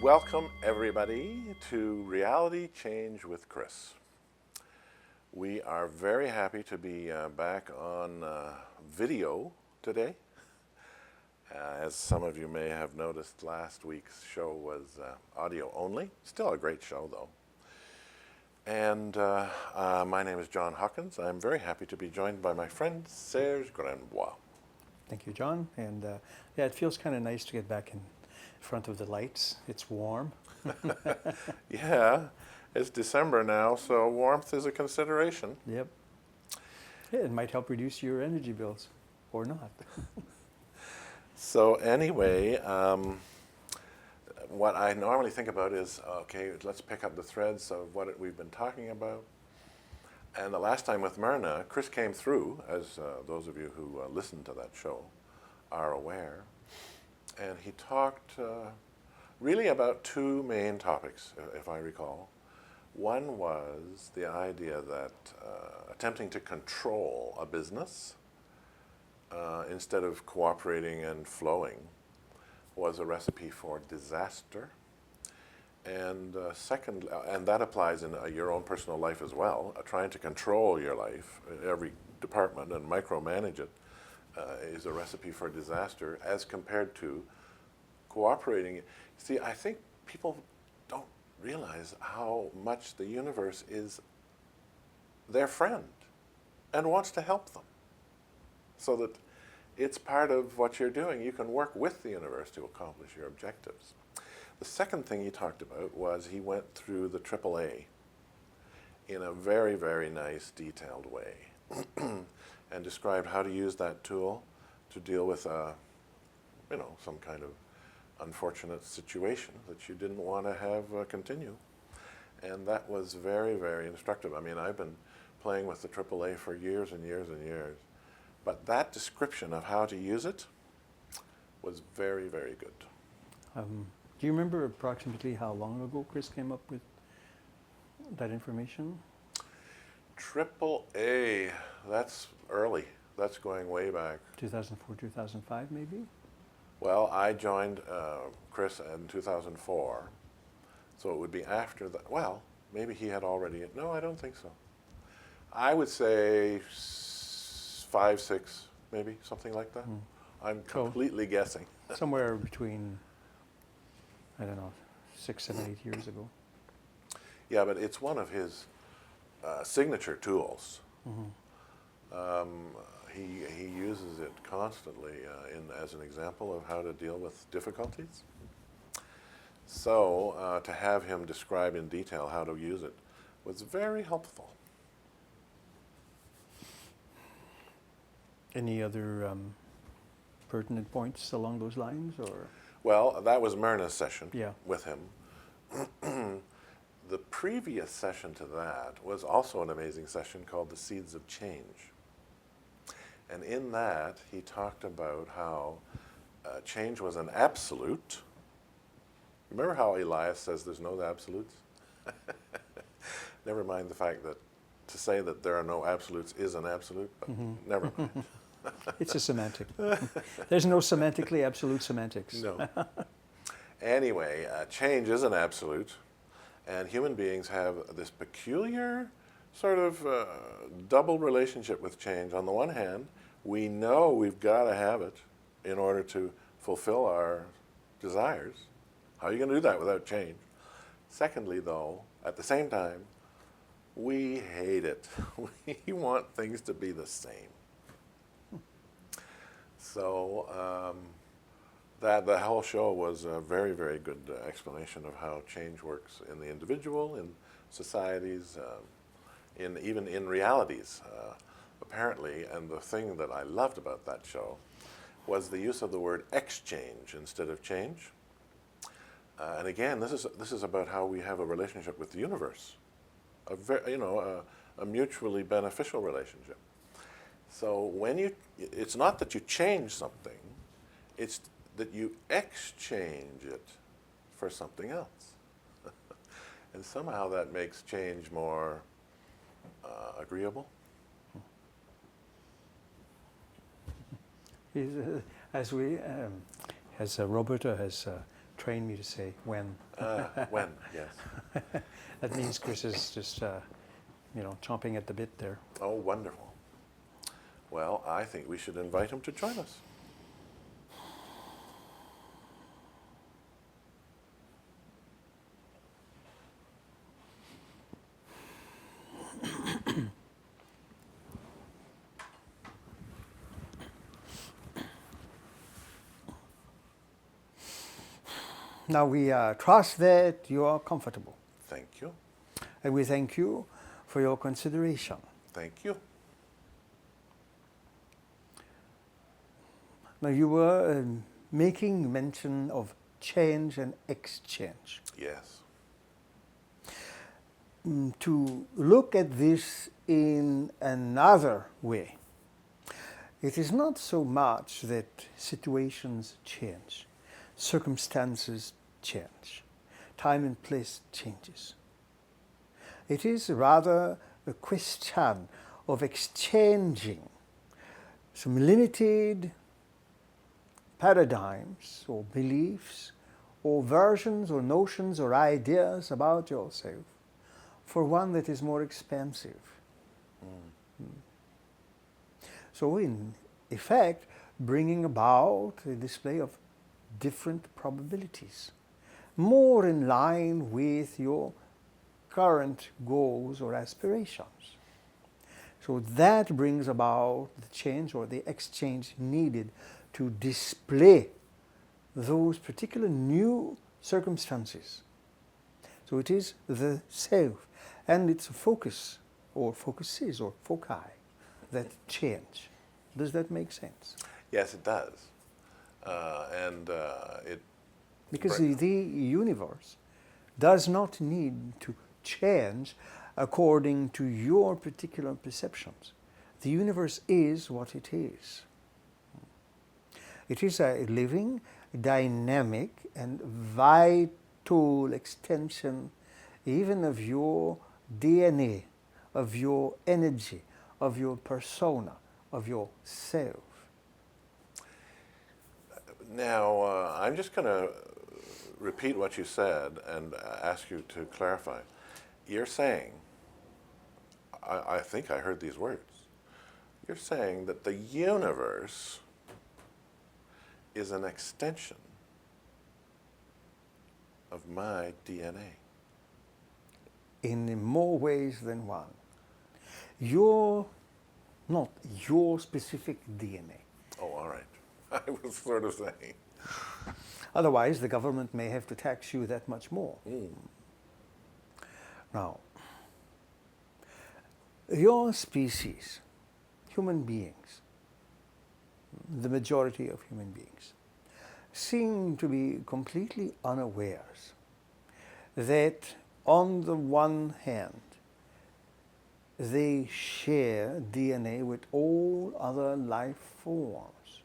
Welcome everybody to Reality Change with Kris. We are very happy to be back on video today. As some of you may have noticed, last week's show was audio only. Still a great show though. And my name is John Hawkins. I'm very happy to be joined by my friend Serge. Thank you, John. And yeah, it feels kind of nice to get back in front of the lights. It's warm. Yeah, it's December now, so warmth is a consideration. Yep. Yeah, it might help reduce your energy bills, or not. So anyway, what I normally think about is, okay, let's pick up the threads of what we've been talking about. And the last time with Myrna, Kris came through, as those of you who listened to that show are aware. And he talked really about two main topics, if I recall. One was the idea that attempting to control a business instead of cooperating and flowing was a recipe for disaster. And second, and that applies in your own personal life as well, trying to control your life, every department, and micromanage it is a recipe for disaster as compared to cooperating. See, I think people don't realize how much the universe is their friend and wants to help them, so that it's part of what you're doing. You can work with the universe to accomplish your objectives. The second thing he talked about was he went through the AAA in a very, very nice, detailed way and described how to use that tool to deal with some kind of unfortunate situation that you didn't want to have continue. And that was very, very instructive. I mean, I've been playing with the AAA for years and years and years, but that description of how to use it was very, very good. Do you remember approximately how long ago Kris came up with that information? AAA, that's early. That's going way back. 2004, 2005 maybe? Well, I joined Kris in 2004, so it would be after that. Well, maybe he had already, no, I don't think so. I would say 5, 6, maybe, something like that. I'm completely guessing. Somewhere between, I don't know, 6, 7, 8 years ago. Yeah, but it's one of his signature tools. He uses it constantly as an example of how to deal with difficulties. So to have him describe in detail how to use it was very helpful. Any other pertinent points along those lines, or? Well, that was Myrna's session with him. The previous session to that was also an amazing session called The Seeds of Change. And in that, he talked about how change was an absolute. Remember how Elias says there's no absolutes? Never mind the fact that to say that there are no absolutes is an absolute, but never mind. It's a semantic. There's no semantically absolute semantics. No. Anyway, change is an absolute, and human beings have this peculiar sort of double relationship with change. On the one hand, we know we've got to have it in order to fulfill our desires. How are you going to do that without change? Secondly, though, at the same time, we hate it. We want things to be the same. So the whole show was a very, very good explanation of how change works in the individual, in societies, even in realities, apparently. And the thing that I loved about that show was the use of the word exchange instead of change. And again, this is about how we have a relationship with the universe, a mutually beneficial relationship. So it's not that you change something, it's that you exchange it for something else. And somehow that makes change more agreeable. As Roberta has train me to say when. When, yes. That means Kris is just, chomping at the bit there. Oh, wonderful. Well, I think we should invite him to join us. Now we trust that you are comfortable, Thank you. and we thank you for your consideration. Thank you. Now you were making mention of change and exchange. Yes. To look at this in another way, it is not so much that situations change, circumstances change, time and place changes. It is rather a question of exchanging some limited paradigms or beliefs or versions or notions or ideas about yourself for one that is more expansive. So in effect, bringing about a display of different probabilities, more in line with your current goals or aspirations. So that brings about the change or the exchange needed to display those particular new circumstances. So it is the self and its focus or focuses or foci that change. Does that make sense? Yes, it does. It Because bring- the universe does not need to change according to your particular perceptions. The universe is what it is. It is a living, dynamic, and vital extension even of your DNA, of your energy, of your persona, of your self. Now, I'm just going to repeat what you said and ask you to clarify. You're saying, I think I heard these words, you're saying that the universe is an extension of my DNA. In more ways than one. Not your specific DNA. Oh, all right. I was sort of saying. Otherwise, the government may have to tax you that much more. Now, your species, human beings, the majority of human beings, seem to be completely unawares that on the one hand, they share DNA with all other life forms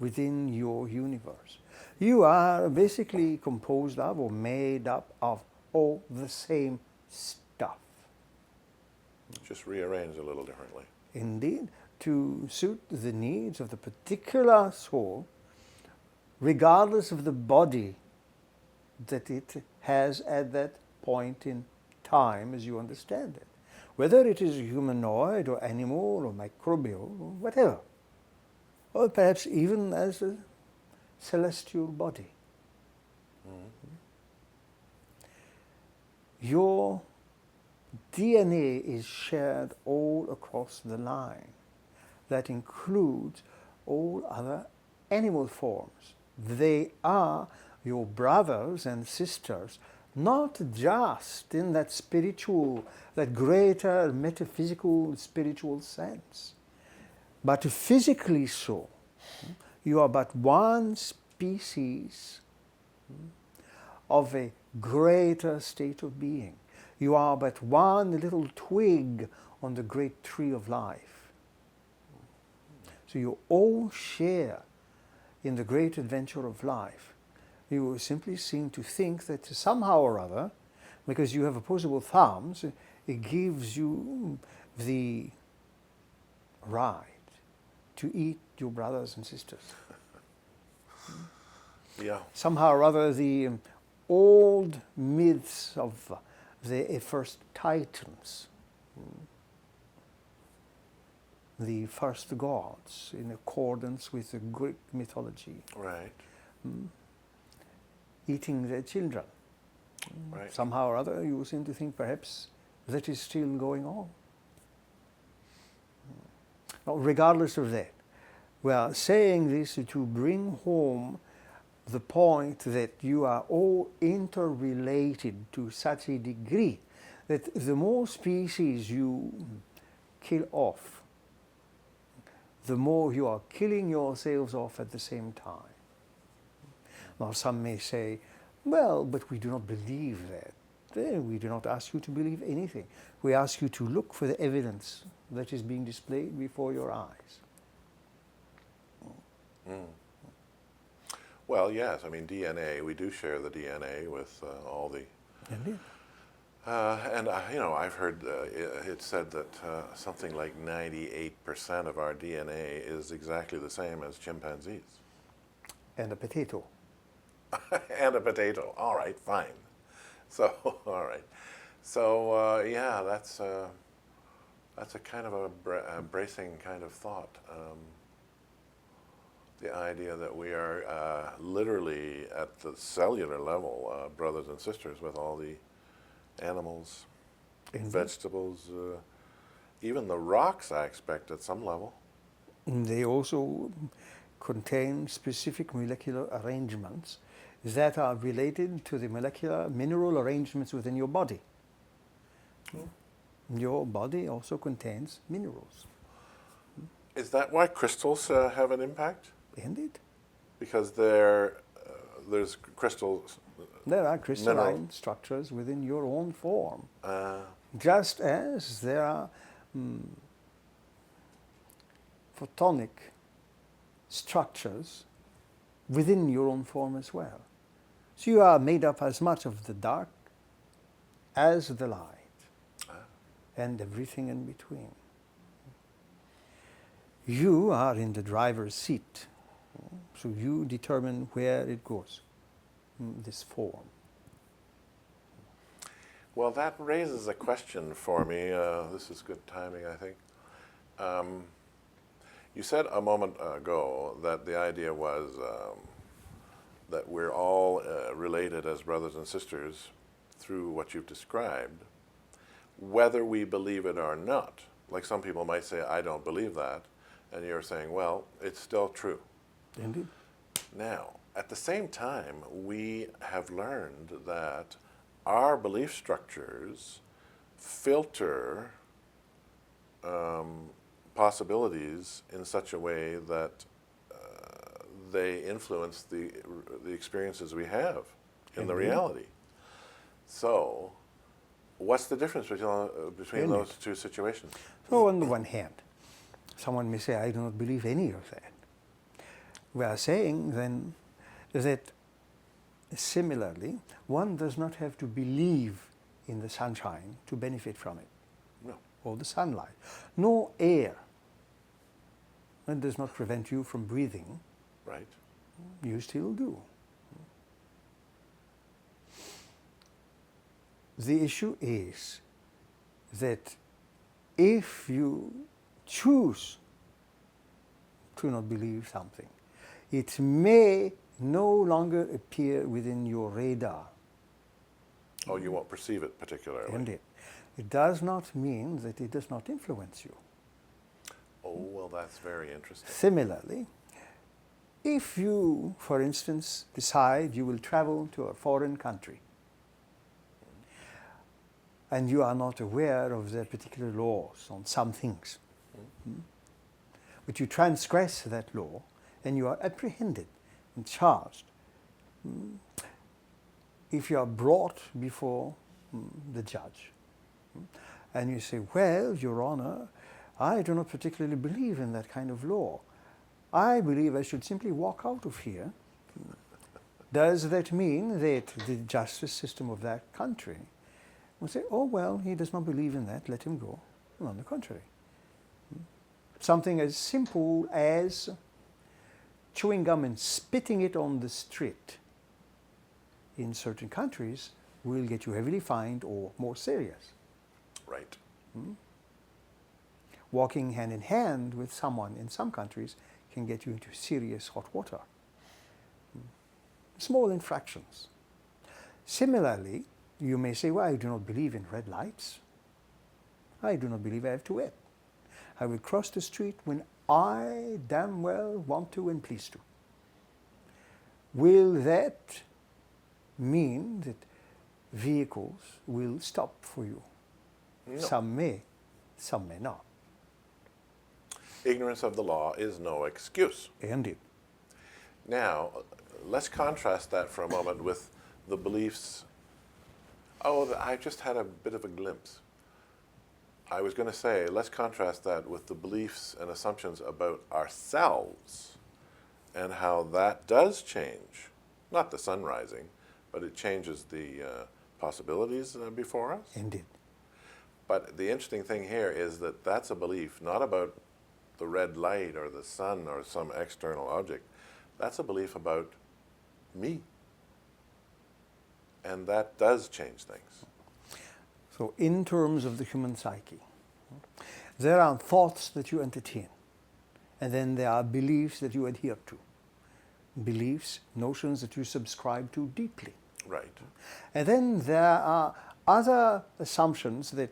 within your universe. You are basically composed of or made up of all the same stuff. Just rearranged a little differently. Indeed, to suit the needs of the particular soul, regardless of the body that it has at that point in time as you understand it. Whether it is humanoid or animal or microbial or whatever. Or perhaps even as a celestial body. Your DNA is shared all across the line. That includes all other animal forms. They are your brothers and sisters, not just in that spiritual, that greater metaphysical spiritual sense, but physically so. You are but one species of a greater state of being. You are but one little twig on the great tree of life. So you all share in the great adventure of life. You simply seem to think that somehow or other, because you have opposable thumbs, it gives you the right to eat your brothers and sisters. Yeah. Somehow or other, the old myths of the first titans, the first gods, in accordance with the Greek mythology, Right. eating their children. Right. Somehow or other, you seem to think perhaps that is still going on. Now, regardless of that, we are saying this to bring home the point that you are all interrelated to such a degree that the more species you kill off, the more you are killing yourselves off at the same time. Now, some may say, well, but we do not believe that. Then we do not ask you to believe anything. We ask you to look for the evidence that is being displayed before your eyes. Mm. Well, yes. I mean, DNA. We do share the DNA with all the. Indeed. And I've heard it said that something like 98% of our DNA is exactly the same as chimpanzees. And a potato. And a potato. All right, fine. So, all right. So, yeah, that's a kind of a bracing kind of thought. The idea that we are literally at the cellular level, brothers and sisters with all the animals, Indeed. vegetables, even the rocks, I expect, at some level. They also contain specific molecular arrangements that are related to the molecular mineral arrangements within your body. Your body also contains minerals. Is that why crystals have an impact? Indeed. Because there's crystals. There are crystalline Mineral. structures within your own form. Uh, Just as there are photonic structures within your own form as well. So you are made up as much of the dark as the light and everything in between. You are in the driver's seat, so you determine where it goes, this form. Well, that raises a question for me. This is good timing, I think. You said a moment ago that the idea was that we're all related as brothers and sisters through what you've described, whether we believe it or not. Like some people might say, I don't believe that, and you're saying, well, it's still true. Indeed. Now, at the same time, we have learned that our belief structures filter possibilities in such a way that they influence the experiences we have in the reality. So, what's the difference between those two situations? So on the one hand, someone may say, I do not believe any of that. We are saying then that similarly, one does not have to believe in the sunshine to benefit from it, No. or the sunlight, no air. That does not prevent you from breathing. Right. You still do. The issue is that if you choose to not believe something, it may no longer appear within your radar. Oh, you won't perceive it particularly. Indeed. It does not mean that it does not influence you. Oh, well, that's very interesting. Similarly, if you, for instance, decide you will travel to a foreign country and you are not aware of their particular laws on some things, but you transgress that law and you are apprehended and charged, if you are brought before the judge and you say, well, Your Honor, I do not particularly believe in that kind of law. I believe I should simply walk out of here. Does that mean that the justice system of that country will say, oh, well, he does not believe in that, let him go? Well, on the contrary. Something as simple as chewing gum and spitting it on the street in certain countries will get you heavily fined or more serious. Right. Walking hand in hand with someone in some countries can get you into serious hot water. Small infractions. Similarly, you may say, well, I do not believe in red lights. I do not believe I have to wait. I will cross the street when I damn well want to and please to. Will that mean that vehicles will stop for you? No. Some may not. Ignorance of the law is no excuse. Indeed. Now, let's contrast that for a moment with the beliefs. Oh, I just had a bit of a glimpse. I was going to say, let's contrast that with the beliefs and assumptions about ourselves and how that does change. Not the sun rising, but it changes the possibilities before us. Indeed. But the interesting thing here is that that's a belief not about the red light or the sun or some external object. That's a belief about me. And that does change things. So in terms of the human psyche, there are thoughts that you entertain, and then there are beliefs that you adhere to. Beliefs, notions that you subscribe to deeply. Right. And then there are other assumptions that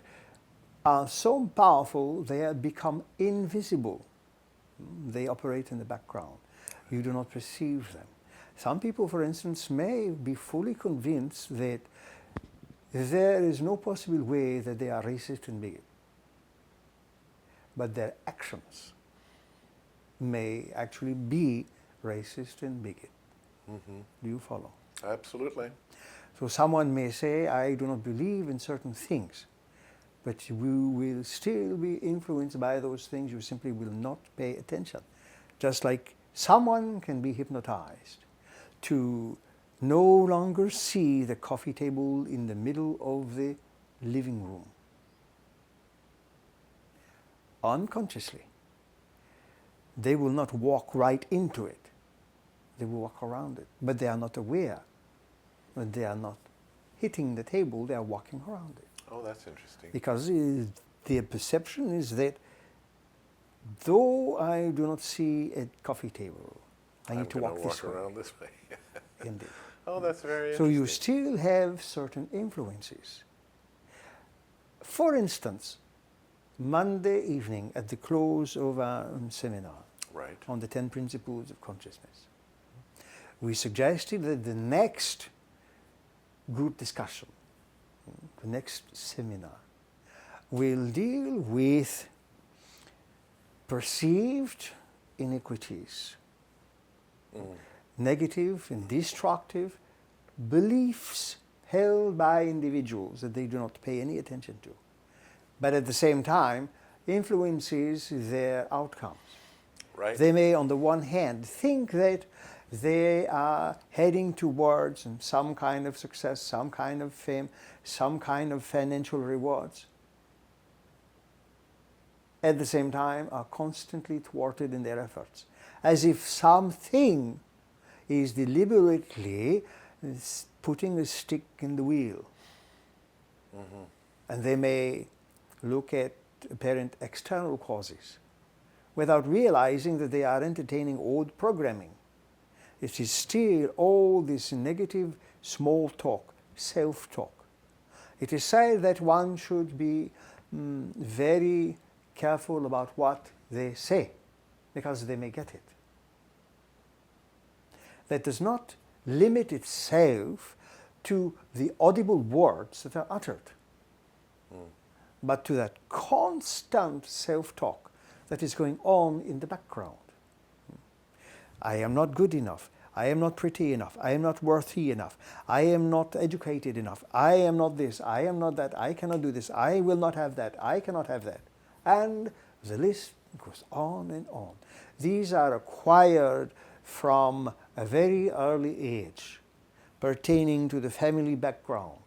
are so powerful they have become invisible. They operate in the background. You do not perceive them. Some people, for instance, may be fully convinced that there is no possible way that they are racist and bigot. But their actions may actually be racist and bigot. Mm-hmm. Do you follow? Absolutely. So someone may say, I do not believe in certain things, but you will still be influenced by those things. You simply will not pay attention. Just like someone can be hypnotized to no longer see the coffee table in the middle of the living room. Unconsciously, they will not walk right into it. They will walk around it, but they are not aware. When they are not hitting the table, they are walking around it. Oh, that's interesting. Because their perception is that though I do not see a coffee table, I need to walk this way. around this way. Indeed. Oh, that's very So interesting. you still have certain influences. For instance, Monday evening at the close of our seminar Right. on the 10 Principles of Consciousness, we suggested that the next group discussion, the next seminar, will deal with perceived inequities, negative and destructive beliefs held by individuals that they do not pay any attention to, but at the same time influences their outcomes. Right. They may, on the one hand, think that they are heading towards some kind of success, some kind of fame, some kind of financial rewards. At the same time, are constantly thwarted in their efforts, as if something is deliberately putting a stick in the wheel. Mm-hmm. And they may look at apparent external causes without realizing that they are entertaining old programming. It is still all this negative small talk, self-talk. It is said that one should be very careful about what they say, because they may get it. That does not limit itself to the audible words that are uttered, but to that constant self-talk that is going on in the background. I am not good enough. I am not pretty enough. I am not worthy enough. I am not educated enough. I am not this. I am not that. I cannot do this. I will not have that. I cannot have that. And the list goes on and on. These are acquired from a very early age, pertaining to the family background,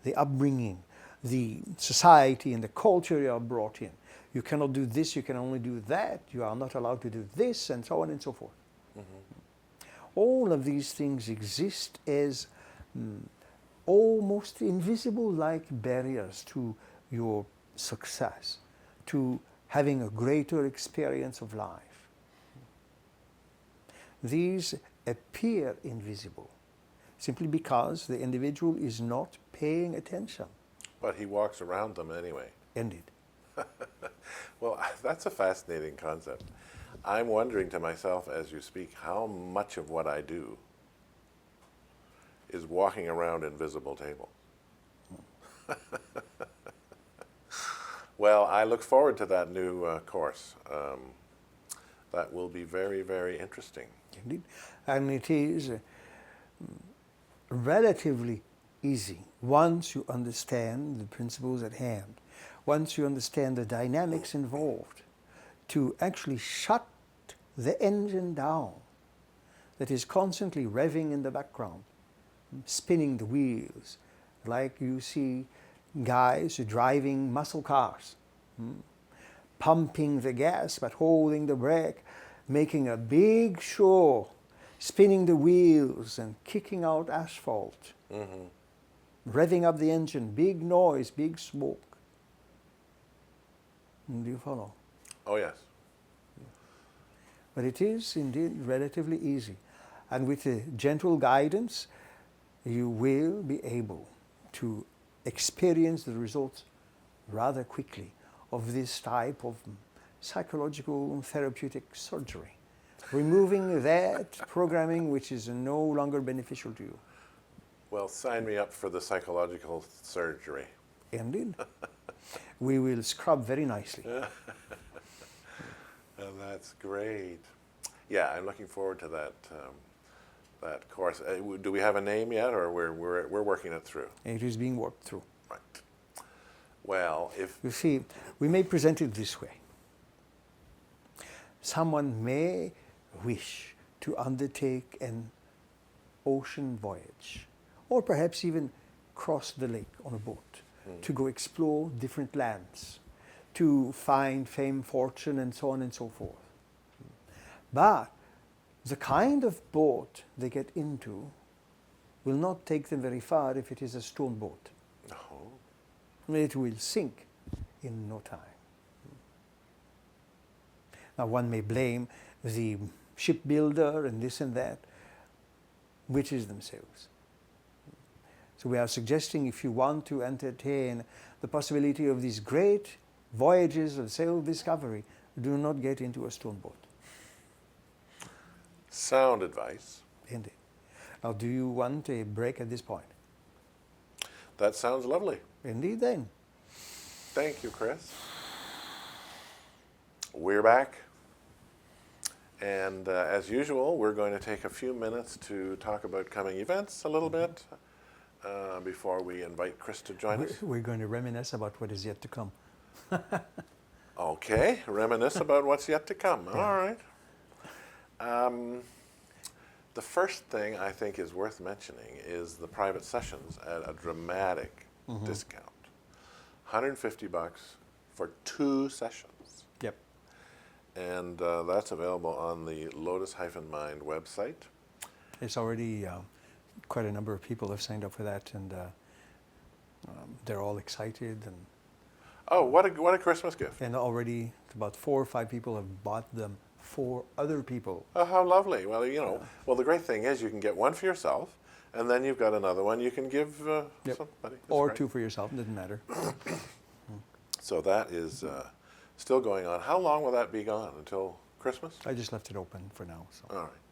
the upbringing, the society and the culture you are brought in. You cannot do this, you can only do that, you are not allowed to do this, and so on and so forth. Mm-hmm. all of these things exist as almost invisible like barriers to your success, to having a greater experience of life. These appear invisible simply because the individual is not paying attention. But he walks around them anyway. Indeed. Well, that's a fascinating concept. I'm wondering to myself as you speak, how much of what I do is walking around invisible tables? Well, I look forward to that new course. That will be very, very interesting. Indeed. And it is relatively easy once you understand the principles at hand, once you understand the dynamics involved, to actually shut the engine down that is constantly revving in the background, spinning the wheels, like you see guys driving muscle cars, pumping the gas but holding the brake, making a big show, spinning the wheels and kicking out asphalt, revving up the engine, big noise, big smoke. Do you follow? Oh, yes. But it is indeed relatively easy. And with a gentle guidance, you will be able to experience the results rather quickly of this type of psychological and therapeutic surgery, removing that programming which is no longer beneficial to you. Well, sign me up for the psychological surgery. Indeed. We will scrub very nicely. That's great. Yeah, I'm looking forward to that that course. Do we have a name yet, or we're working it through? It is being worked through. Right. Well, if You see, we may present it this way. Someone may wish to undertake an ocean voyage, or perhaps even cross the lake on a boat, to go explore different lands, to find fame, fortune, and so on and so forth. But the kind of boat they get into will not take them very far if it is a stone boat. no, It will sink in no time. Now one may blame the shipbuilder and this and that, which is themselves. So we are suggesting, if you want to entertain the possibility of these great voyages of self-discovery, do not get into a stone boat. sound advice. Indeed. Now, do you want a break at this point? That sounds lovely. Indeed, then. Thank you, Kris. We're back. And as usual, we're going to take a few minutes to talk about coming events a little bit before we invite Kris to join us. We're going to reminisce about what is yet to come. Okay, reminisce about what's yet to come. Yeah. All right. The first thing I think is worth mentioning is the private sessions at a dramatic discount. $150 for 2 sessions. Yep. And that's available on the Lotus-Mind website. It's already quite a number of people have signed up for that, and they're all excited, Oh, what a Christmas gift. and already about 4 or 5 people have bought them for other people. Oh, how lovely. Well, you know, well, the great thing is you can get one for yourself, and then you've got another one you can give Yep. somebody. That's Or great. 2 for yourself, doesn't matter. So that is still going on. How long will that be gone? Until Christmas? I just left it open for now. So. All right.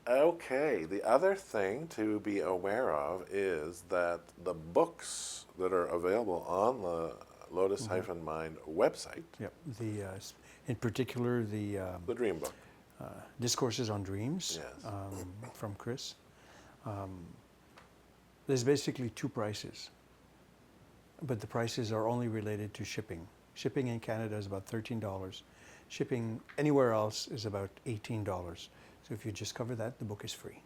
Okay, the other thing to be aware of is that the books that are available on the Lotus-Mind website, Yep. In particular, the the Dream Book. Discourses on Dreams Yes. from Kris. There's basically 2 prices, but the prices are only related to shipping. Shipping in Canada is about $13. Shipping anywhere else is about $18. So if you just cover that, the book is free.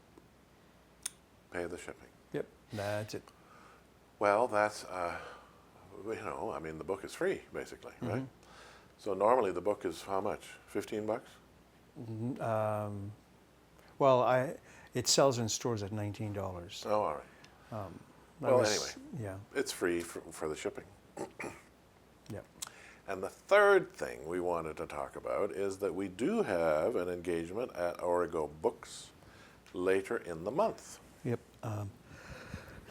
Pay the shipping. Yep, that's it. Well, that's, you know, I mean, the book is free, basically, right? So normally the book is how much? $15? Well, it sells in stores at $19. Oh, all right. Well, anyway, Yeah, it's free for the shipping. yeah. And the third thing we wanted to talk about is that we do have an engagement at Origo Books later in the month. Yep.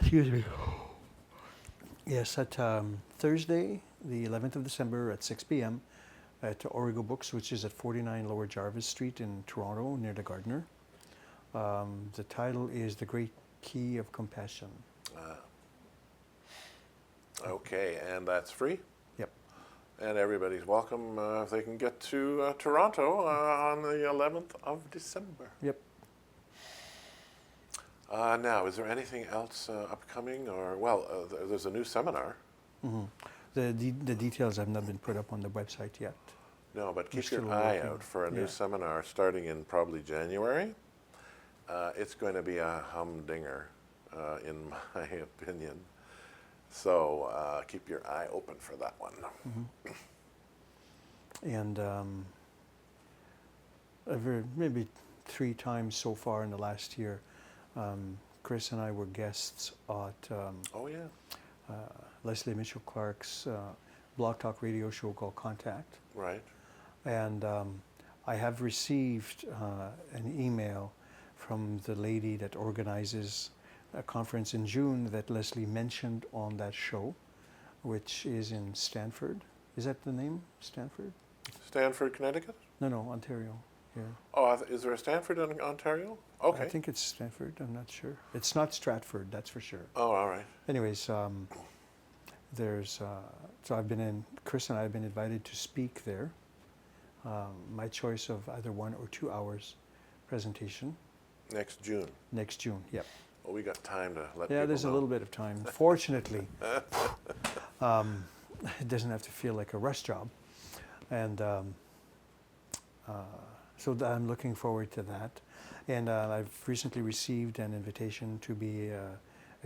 Excuse me. Yes, at Thursday, the 11th of December at 6 p.m. at Origo Books, which is at 49 Lower Jarvis Street in Toronto, near the Gardner. The title is The Great Key of Compassion. Okay, and that's free? Yep. And everybody's welcome if they can get to Toronto on the 11th of December. Yep. Now, is there anything else upcoming? Or there's a new seminar. Mm-hmm. The details have not been put up on the website yet. No, but keep still your eye working. out for a new Yeah. seminar starting in probably January. It's going to be a humdinger, in my opinion. So keep your eye open for that one. Mm-hmm. And maybe 3 times so far in the last year, Kris and I were guests at Oh, yeah. Leslie Mitchell Clark's Blog Talk radio show called Contact. Right. And I have received an email from the lady that organizes a conference in June that Leslie mentioned on that show, which is in Stanford. Is that the name? Stanford? Stanford, Connecticut? No, Ontario. Yeah. Oh, is there a Stanford in Ontario? Okay. I think it's Stanford. I'm not sure. It's not Stratford, that's for sure. Oh, all right. Anyways, so Kris and I have been invited to speak there. My choice of either 1 or 2 hours presentation. Next June. Next June, yep. Well, we got time to let people Yeah, there's know. a little bit of time. Fortunately, it doesn't have to feel like a rush job. And so I'm looking forward to that. And I've recently received an invitation to be a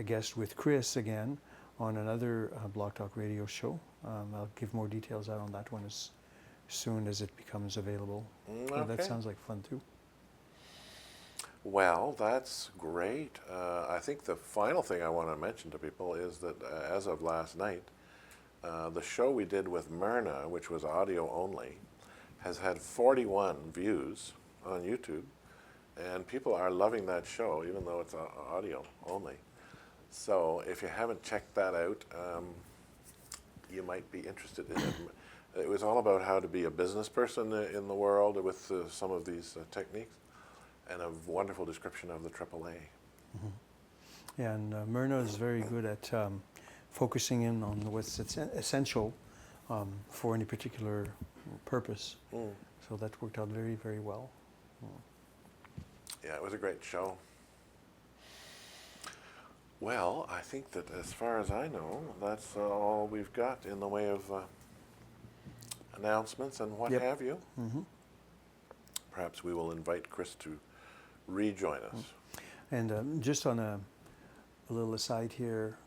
guest with Kris again on another Blog Talk radio show. I'll give more details out on that one as soon as it becomes available. So that Okay. sounds like fun too. Well, that's great. I think the final thing I want to mention to people is that as of last night, the show we did with Myrna, which was audio only, has had 41 views on YouTube, and people are loving that show, even though it's audio only. So if you haven't checked that out, you might be interested in it. It was all about how to be a business person in the world with some of these techniques, and a wonderful description of the AAA. Mm-hmm. Yeah, and Myrna is very good at focusing in on what's essential for any particular purpose. So that worked out very, very well. Yeah, it was a great show. Well, I think that as far as I know, that's all we've got in the way of announcements and what Yep. have you. Mm-hmm. Perhaps we will invite Kris to rejoin us. And just on a little aside here,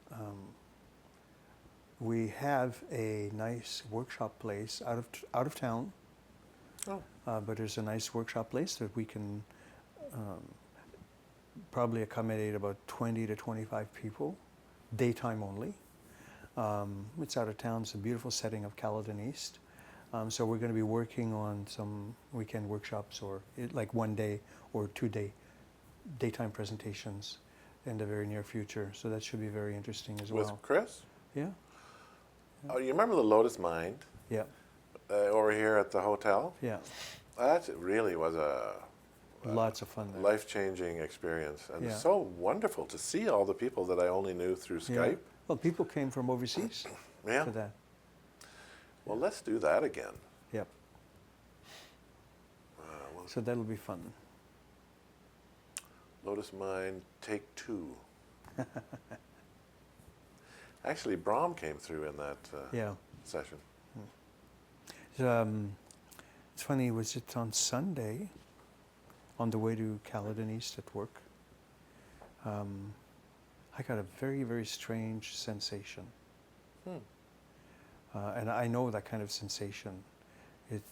we have a nice workshop place out of town. Oh. But there's a nice workshop place that we can probably accommodate about 20 to 25 people, daytime only. It's out of town. It's a beautiful setting of Caledon East. So we're going to be working on some weekend workshops or like 1 day or 2 day daytime presentations in the very near future. So that should be very interesting as well. With Kris? Yeah. Oh, you remember the Lotus Mind Yeah. over here at the hotel? Yeah. That really was a Lots of fun there. life-changing experience, and Yeah. so wonderful to see all the people that I only knew through Yeah. Skype. Well, people came from overseas Yeah. for that. Well, let's do that again. Yep. So that'll be fun. Lotus Mind, take 2. Actually, Brahm came through in that Yeah. session. It's funny, was it on Sunday, on the way to Caledon East at work? I got a very, very strange sensation. And I know that kind of sensation. It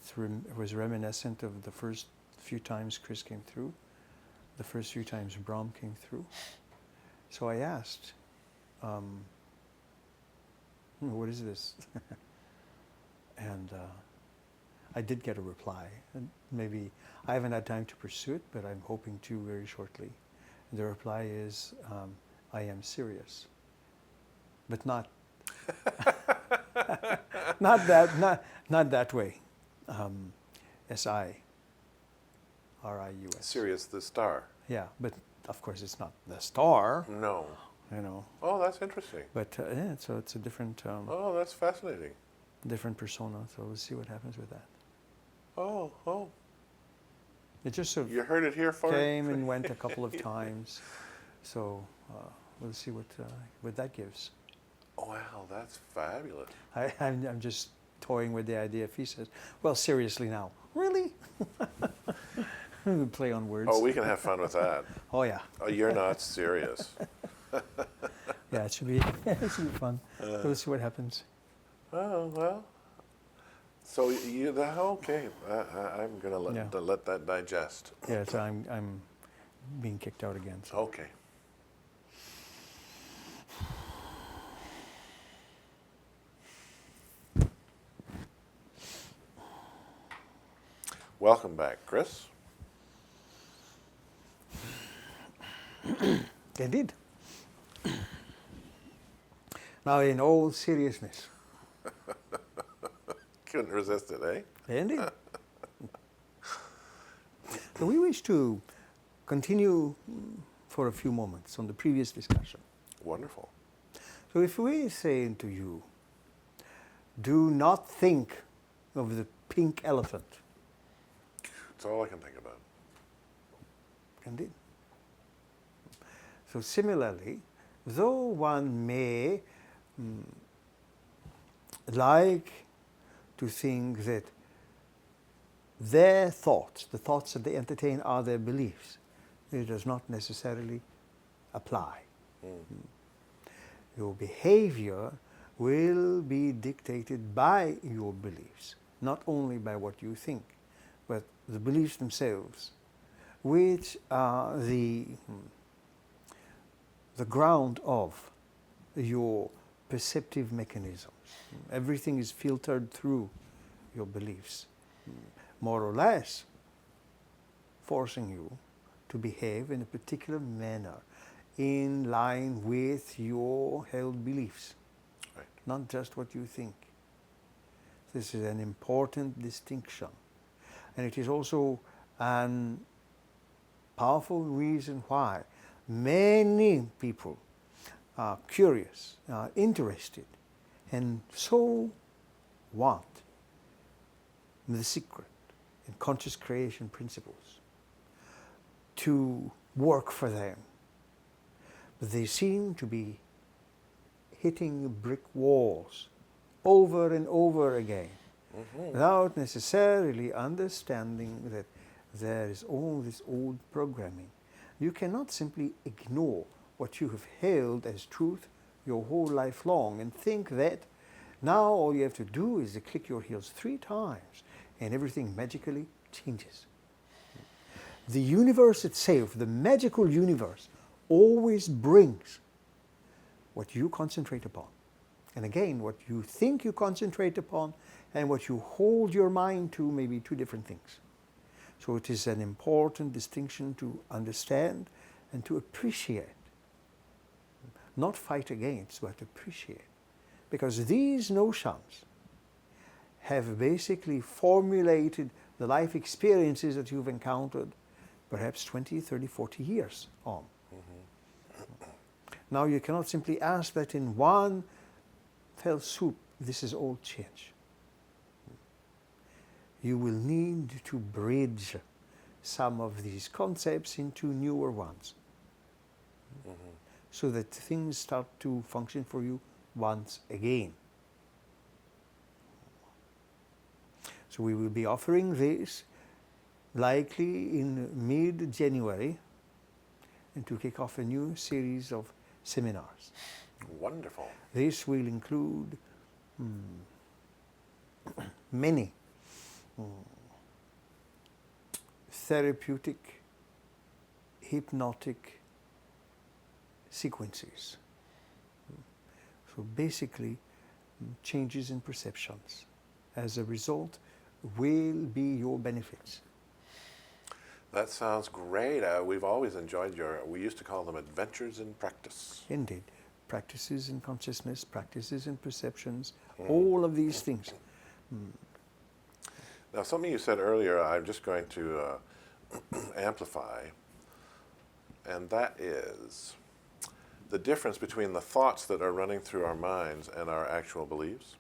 was reminiscent of the first few times Kris came through. the first few times Brahm came through. So I asked, what is this? And I did get a reply. And maybe I haven't had time to pursue it, but I'm hoping to very shortly. And the reply is, I am serious. But not not that way. S-I-R-I-U-S. Sirius the star. Yeah, but of course it's not the star, No. you know. Oh, that's interesting. But yeah, so it's a different Oh, that's fascinating. different persona. So we'll see what happens with that. Oh, oh. It just sort of You heard it here first. came and went a couple of times. So we'll see what that gives. Wow, that's fabulous. I'm just toying with the idea. If he says, well, seriously now, really? Play on words. Oh, we can have fun with that. Oh, yeah. Oh, you're not serious. Yeah, it should be, it should be fun. We'll see what happens. Oh, well. So okay. I'm going to let that digest. Yeah, so I'm being kicked out again. So. Okay. Welcome back, Kris. Indeed. Now, in all seriousness. Couldn't resist it, eh? Indeed. So we wish to continue for a few moments on the previous discussion. Wonderful. So if we say to you, do not think of the pink elephant. That's all I can think about. Indeed. So similarly, though one may like to think that their thoughts, the thoughts that they entertain, are their beliefs, it does not necessarily apply. Your behavior will be dictated by your beliefs, not only by what you think, but the beliefs themselves, which are the ground of your perceptive mechanisms. Everything is filtered through your beliefs, more or less forcing you to behave in a particular manner in line with your held beliefs, Right. not just what you think. This is an important distinction. And it is also a powerful reason why many people are curious, are interested, and so want the secret and conscious creation principles to work for them. But they seem to be hitting brick walls over and over again, without necessarily understanding that there is all this old programming. You cannot simply ignore what you have held as truth your whole life long and think that now all you have to do is to click your heels 3 times and everything magically changes. The universe itself, the magical universe, always brings what you concentrate upon. And again, what you think you concentrate upon and what you hold your mind to may be 2 different things. So it is an important distinction to understand and to appreciate. Not fight against, but appreciate. Because these notions have basically formulated the life experiences that you've encountered perhaps 20, 30, 40 years on. Now you cannot simply ask that in one fell swoop, this is all change. You will need to bridge some of these concepts into newer ones, so that things start to function for you once again. So we will be offering this likely in mid-January, and to kick off a new series of seminars. Wonderful. This will include many therapeutic hypnotic sequences. So basically, changes in perceptions as a result will be your benefits. That sounds great. We've always enjoyed we used to call them adventures in practice. Indeed. Practices in consciousness, practices in perceptions, all of these things. Now, something you said earlier, I'm just going to amplify, and that is the difference between the thoughts that are running through our minds and our actual beliefs.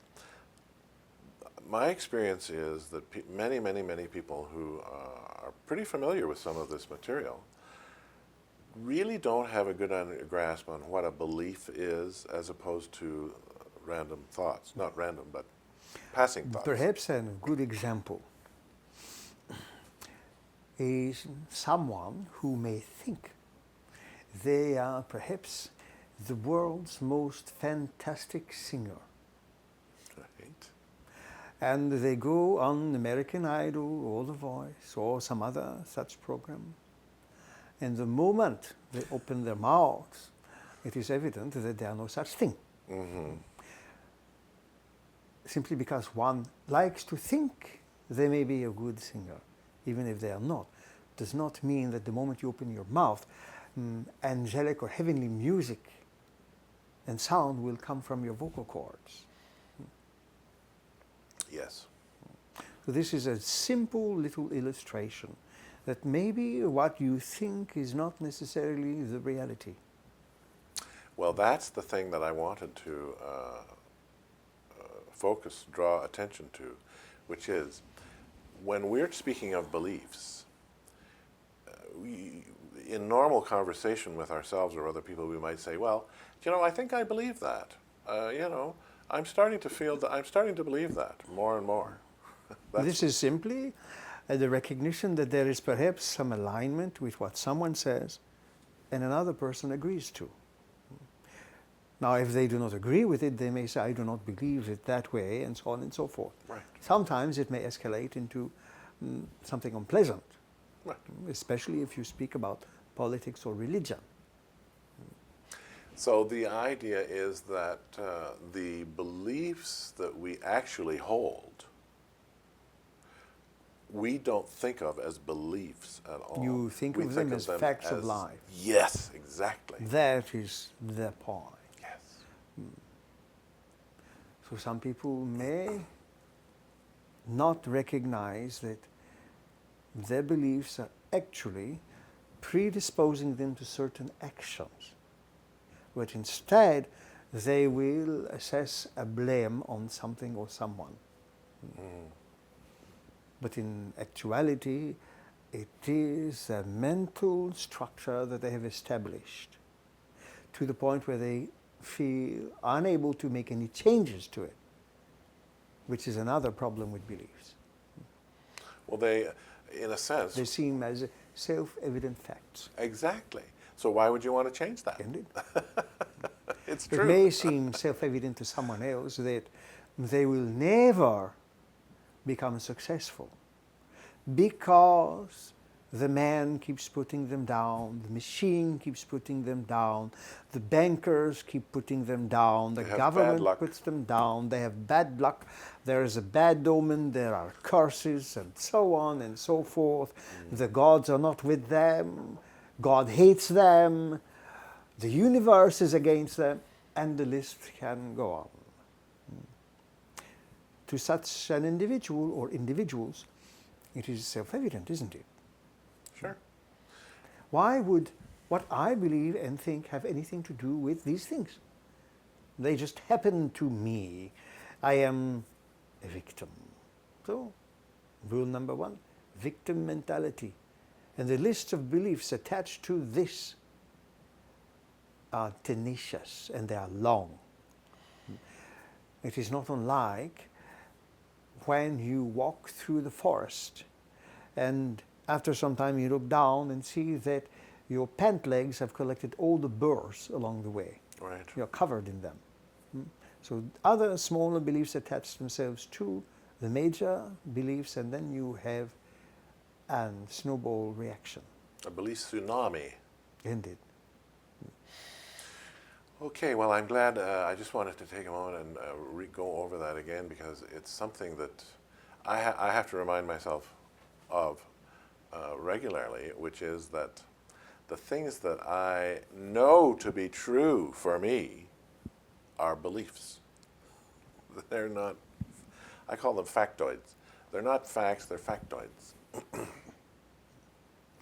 My experience is that many people who are pretty familiar with some of this material really don't have a good grasp on what a belief is as opposed to random thoughts. Not random, but passing thoughts. Perhaps a good example is someone who may think they are perhaps the world's most fantastic singer. Right. And they go on American Idol or The Voice or some other such program. And the moment they open their mouths, it is evident that there are no such thing. Mm-hmm. Simply because one likes to think they may be a good singer, even if they are not, does not mean that the moment you open your mouth, angelic or heavenly music and sound will come from your vocal cords. Yes. So this is a simple little illustration that maybe what you think is not necessarily the reality. Well, that's the thing that I wanted to draw attention to, which is when we're speaking of beliefs, in normal conversation with ourselves or other people, we might say, well, I think I believe that. I'm starting to believe that more and more. This is simply the recognition that there is perhaps some alignment with what someone says and another person agrees to. Now, if they do not agree with it, they may say, I do not believe it that way, and so on and so forth. Right. Sometimes it may escalate into something unpleasant, Right. especially if you speak about politics or religion. So the idea is that the beliefs that we actually hold, we don't think of as beliefs at all. You think of them as facts of life. Yes, exactly. That is the point. Yes. So some people may not recognize that their beliefs are actually predisposing them to certain actions, but instead they will assess a blame on something or someone. But in actuality, it is a mental structure that they have established to the point where they feel unable to make any changes to it, which is another problem with beliefs. Well, they, in a sense... They seem as self-evident facts. Exactly. So why would you want to change that? Indeed. It's true. It may seem self-evident to someone else that they will never become successful because the man keeps putting them down, the machine keeps putting them down, the bankers keep putting them down, the government puts them down, they have bad luck, there is a bad omen, there are curses, and so on and so forth. The gods are not with them, God hates them, the universe is against them, and the list can go on. To such an individual or individuals, it is self-evident, isn't it? Sure. Why would what I believe and think have anything to do with these things? They just happen to me. I am a victim. So, rule number one, victim mentality. And the list of beliefs attached to this are tenacious and they are long. It is not unlike when you walk through the forest and after some time you look down and see that your pant legs have collected all the burrs along the way. Right. You're covered in them. So other smaller beliefs attach themselves to the major beliefs and then you have a snowball reaction. A belief tsunami. Indeed. Okay, well, I'm glad. I just wanted to take a moment and go over that again because it's something that I have to remind myself of regularly, which is that the things that I know to be true for me are beliefs. They're not, I call them factoids. They're not facts, they're factoids.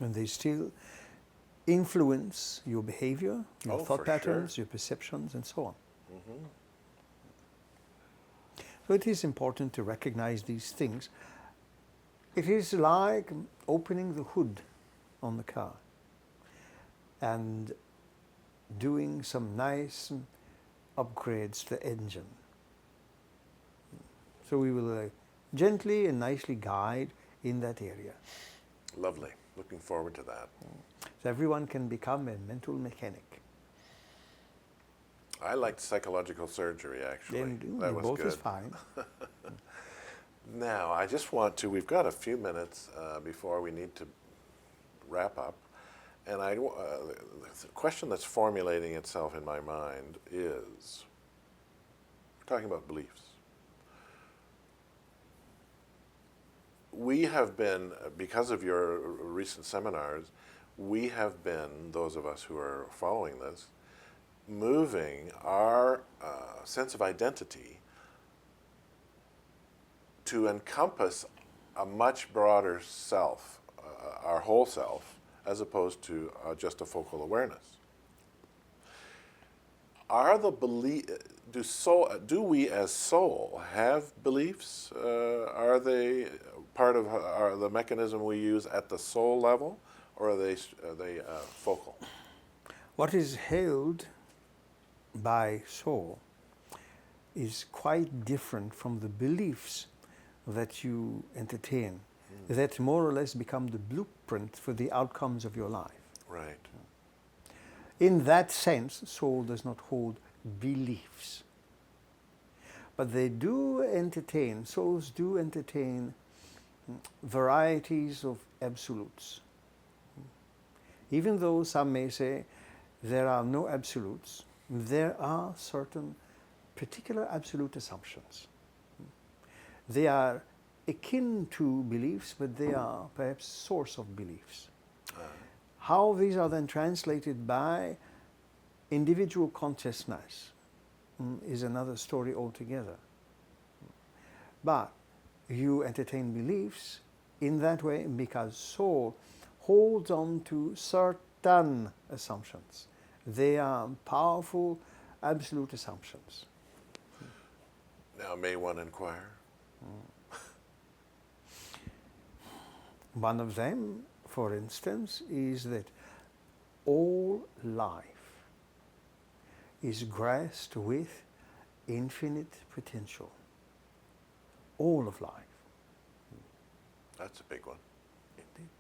And they still influence your behavior, your Oh, thought for patterns, sure. your perceptions, and so on. So it is important to recognize these things. It is like opening the hood on the car and doing some nice upgrades to the engine. So we will gently and nicely guide in that area. Lovely. Looking forward to that. So everyone can become a mental mechanic. I liked psychological surgery, actually. Then That was both good. is fine. Now, I just want to, we've got a few minutes before we need to wrap up. And the question that's formulating itself in my mind is, we're talking about beliefs. We have been, because of your recent seminars, we have been, those of us who are following this, moving our sense of identity to encompass a much broader self, our whole self, as opposed to just a focal awareness. Are the do we as soul have beliefs? Are they part of the mechanism we use at the soul level, or are they focal? What is held by soul is quite different from the beliefs that you entertain, that more or less become the blueprint for the outcomes of your life. Right. In that sense, soul does not hold beliefs. But they do entertain, souls do entertain varieties of absolutes. Even though some may say there are no absolutes, there are certain particular absolute assumptions. They are akin to beliefs, but they are perhaps source of beliefs. How these are then translated by individual consciousness is another story altogether. But you entertain beliefs in that way because soul holds on to certain assumptions. They are powerful, absolute assumptions. Now, may one inquire? One of them, for instance, is that all life is graced with infinite potential. All of life. That's a big one. Indeed.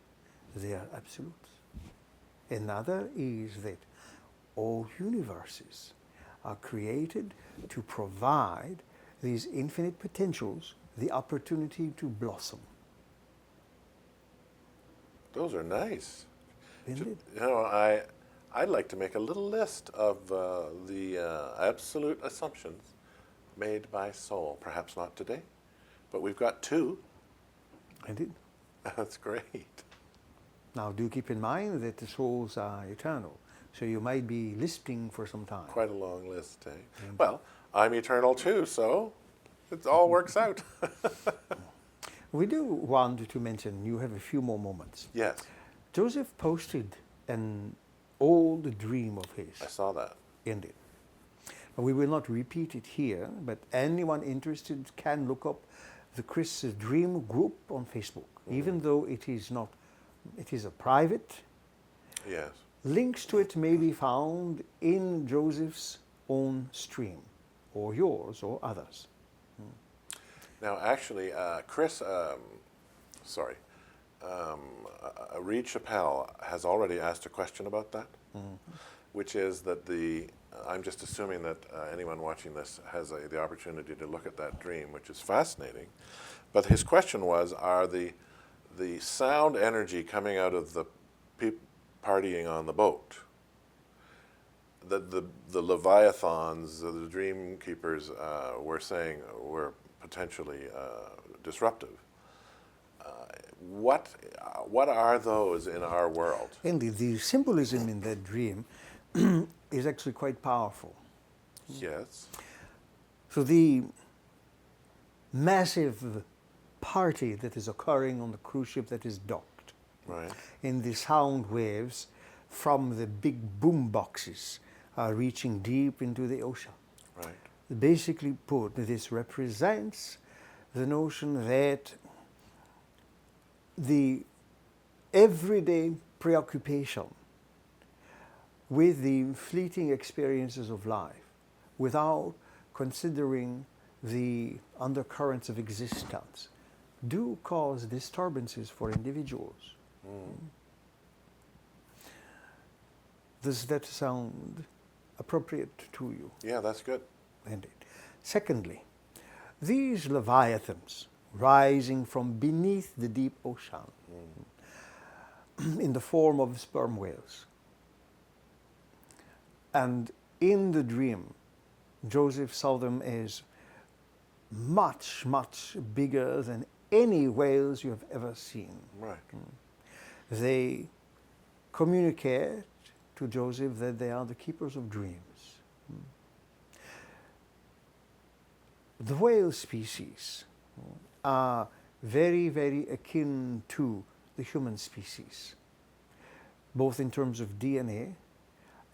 They are absolutes. Another is that all universes are created to provide these infinite potentials the opportunity to blossom. Those are nice. Indeed. You know, I'd like to make a little list of the absolute assumptions made by soul. Perhaps not today, but we've got 2. Indeed. That's great. Now do keep in mind that the souls are eternal, so you might be lisping for some time. Quite a long list, eh? Well, I'm eternal too, so it all works out. We do want to mention, you have a few more moments. Yes, Joseph posted an old dream of his. I saw that. Indeed. We will not repeat it here, but anyone interested can look up the Kris Dream group on Facebook, even though it is a private. Yes. Links to it may be found in Joseph's own stream, or yours, or others. Now, actually, Kris, Reed Chappelle has already asked a question about that, which is that I'm just assuming that anyone watching this has the opportunity to look at that dream, which is fascinating. But his question was, are the sound energy coming out of the partying on the boat. The leviathans, the dream keepers, were saying were potentially disruptive. What are those in our world? Indeed, the symbolism in that dream is actually quite powerful. Yes. So the massive party that is occurring on the cruise ship that is docked, Right. in the sound waves from the big boom boxes are reaching deep into the ocean. Right. Basically put, this represents the notion that the everyday preoccupation with the fleeting experiences of life without considering the undercurrents of existence do cause disturbances for individuals. Does that sound appropriate to you? Yeah, that's good. Indeed. Secondly, these leviathans rising from beneath the deep ocean in the form of sperm whales. And in the dream, Joseph saw them as much, much bigger than any whales you have ever seen. Right. They communicate to Joseph that they are the keepers of dreams. The whale species are very, very akin to the human species, both in terms of DNA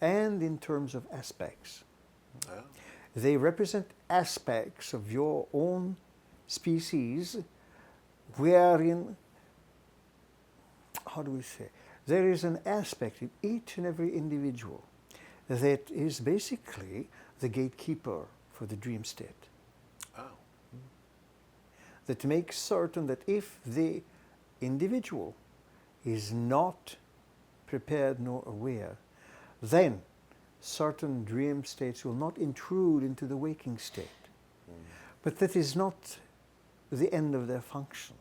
and in terms of aspects. Yeah. They represent aspects of your own species wherein, how do we say, there is an aspect in each and every individual that is basically the gatekeeper for the dream state. Oh. That makes certain that if the individual is not prepared nor aware, then certain dream states will not intrude into the waking state. But that is not the end of their function.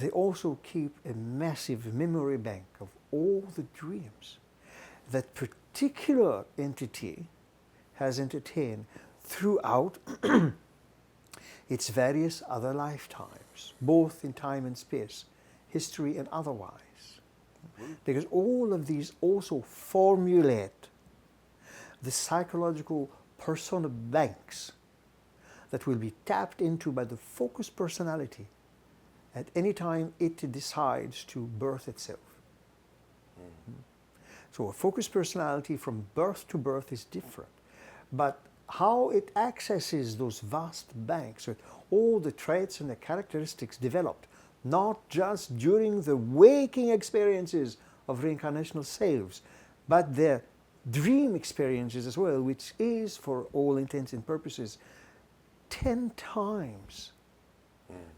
They also keep a massive memory bank of all the dreams that particular entity has entertained throughout its various other lifetimes, both in time and space, history and otherwise. Because all of these also formulate the psychological persona banks that will be tapped into by the focused personality at any time it decides to birth itself. So a focused personality from birth to birth is different. But how it accesses those vast banks with all the traits and the characteristics developed, not just during the waking experiences of reincarnational selves, but their dream experiences as well, which is, for all intents and purposes, 10 times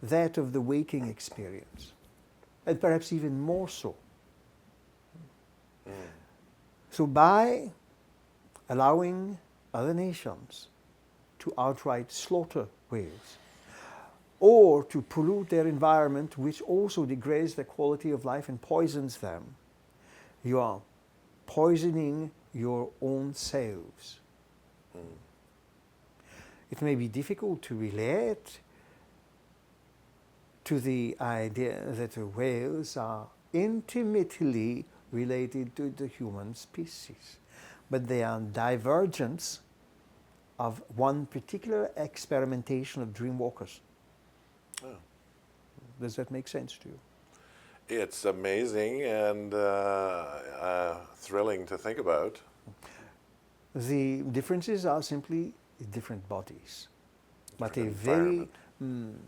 that of the waking experience, and perhaps even more so. So by allowing other nations to outright slaughter whales, or to pollute their environment, which also degrades the quality of life and poisons them, you are poisoning your own selves. It may be difficult to relate to the idea that the whales are intimately related to the human species, but they are divergents of one particular experimentation of dreamwalkers. Oh. Does that make sense to you? It's amazing and thrilling to think about. The differences are simply different bodies, but a Different very environment.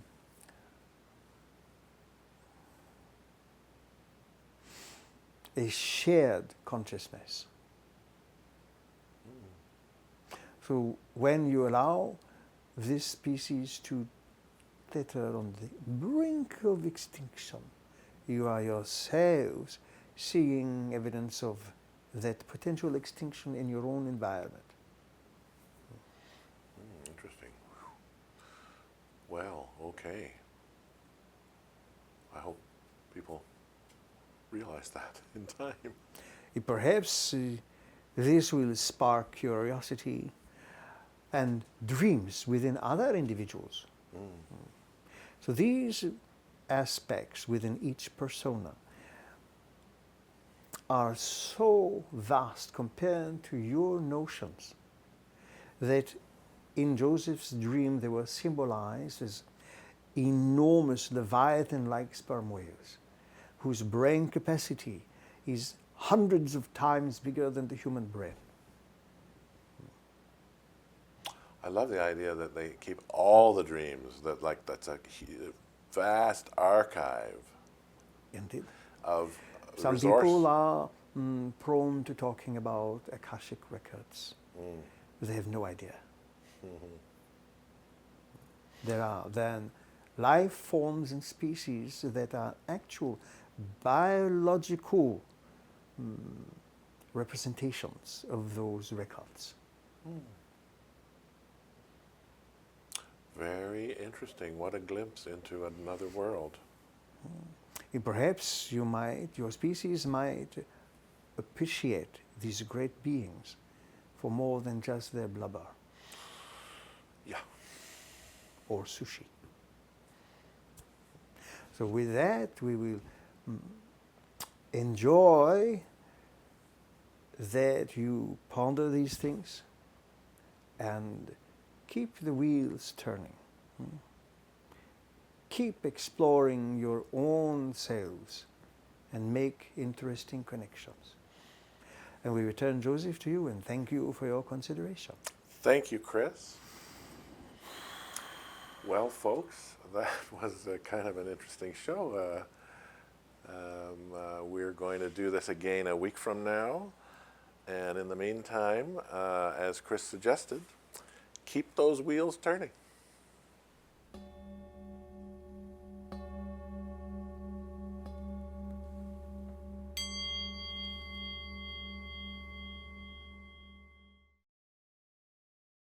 a shared consciousness. So when you allow this species to teeter on the brink of extinction, you are yourselves seeing evidence of that potential extinction in your own environment. Interesting. Well, okay. I hope people realize that in time. Perhaps this will spark curiosity and dreams within other individuals. So these aspects within each persona are so vast compared to your notions that in Joseph's dream they were symbolized as enormous Leviathan-like sperm whales whose brain capacity is hundreds of times bigger than the human brain. I love the idea that they keep all the dreams, that like that's a vast archive Indeed. of Some resource. people are prone to talking about Akashic records. They have no idea. There are then life forms and species that are actual biological representations of those records. Very interesting. What a glimpse into another world. And perhaps your species might appreciate these great beings for more than just their blubber. Yeah. Or sushi. So with that, we will enjoy that you ponder these things and keep the wheels turning. Keep exploring your own selves and make interesting connections. And we return Joseph to you and thank you for your consideration. Thank you, Kris. Well, folks, that was kind of an interesting show. We're going to do this again a week from now. And in the meantime, as Kris suggested, keep those wheels turning.